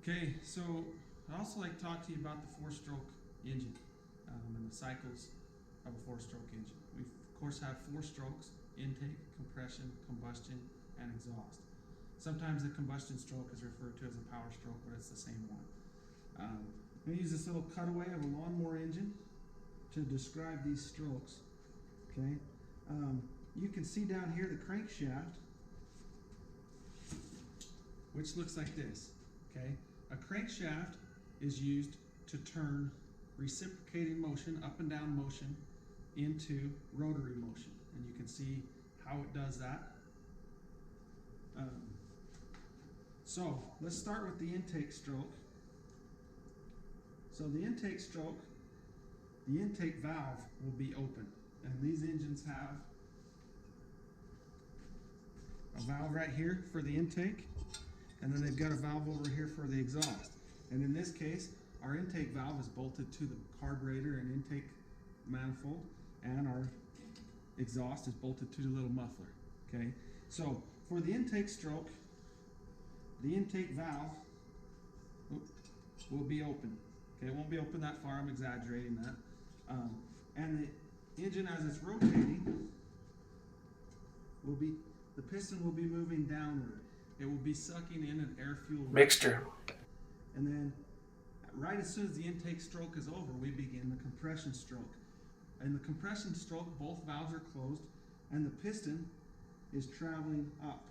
Okay, so I'd also like to talk to you about the four-stroke engine and the cycles of a four-stroke engine. We, of course, have four strokes: intake, compression, combustion, and exhaust. Sometimes the combustion stroke is referred to as a power stroke, but it's the same one. I'm going to use this little cutaway of a lawnmower engine to describe these strokes. Okay, you can see down here the crankshaft, which looks like this. Okay, a crankshaft is used to turn reciprocating motion, up and down motion, into rotary motion, and you can see how it does that. So let's start with the intake stroke. So the intake stroke, the intake valve will be open, and these engines have a valve right here for the intake, and then they've got a valve over here for the exhaust. And in this case, our intake valve is bolted to the carburetor and intake manifold, and our exhaust is bolted to the little muffler. Okay, so for the intake stroke, the intake valve will be open. Okay, it won't be open that far, I'm exaggerating that. And the engine, as it's rotating, the piston will be moving downward. It will be sucking in an air-fuel mixture. And then right as soon as the intake stroke is over, we begin the compression stroke. In the compression stroke, both valves are closed and the piston is traveling up.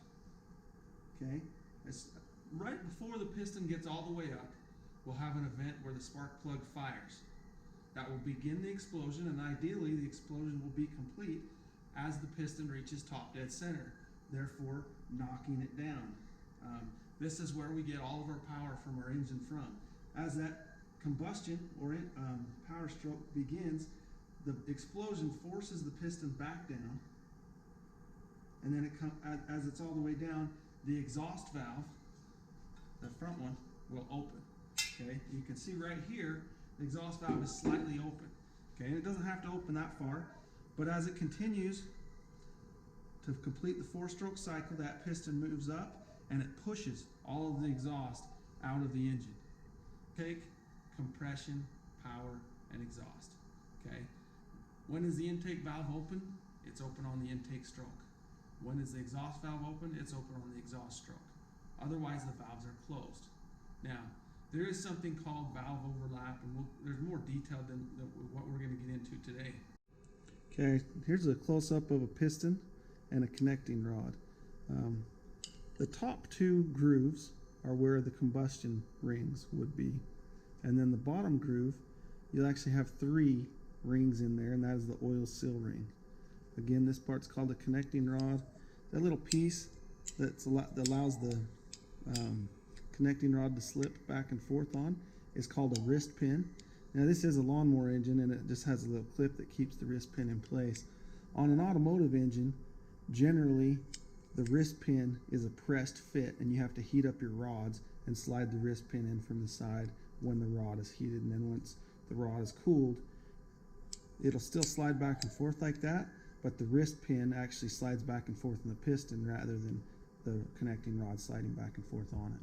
Okay? Right before the piston gets all the way up, we'll have an event where the spark plug fires. That will begin the explosion, and ideally the explosion will be complete as the piston reaches top dead center, therefore knocking it down. This is where we get all of our power from our engine from. As that combustion or power stroke begins, the explosion forces the piston back down, and then as it's all the way down, the exhaust valve, the front one, will open. Okay, you can see right here the exhaust valve is slightly open. Okay, and it doesn't have to open that far, but as it continues to complete the four-stroke cycle, that piston moves up and it pushes all of the exhaust out of the engine. Intake, compression, power, and exhaust. Okay, when is the intake valve open? It's open on the intake stroke. When is the exhaust valve open? It's open on the exhaust stroke. Otherwise, the valves are closed. Now, there is something called valve overlap, and there's more detail than what we're going to get into today. Okay, here's a close-up of a piston and a connecting rod. The top two grooves are where the combustion rings would be, and then the bottom groove, you'll actually have three rings in there, and that is the oil seal ring. Again, this part's called the connecting rod. That little piece that allows the connecting rod to slip back and forth on is called a wrist pin. Now this is a lawnmower engine, and it just has a little clip that keeps the wrist pin in place. On an automotive engine, generally the wrist pin is a pressed fit, and you have to heat up your rods and slide the wrist pin in from the side when the rod is heated, and then once the rod is cooled, it'll still slide back and forth like that, but the wrist pin actually slides back and forth in the piston rather than the connecting rod sliding back and forth on it.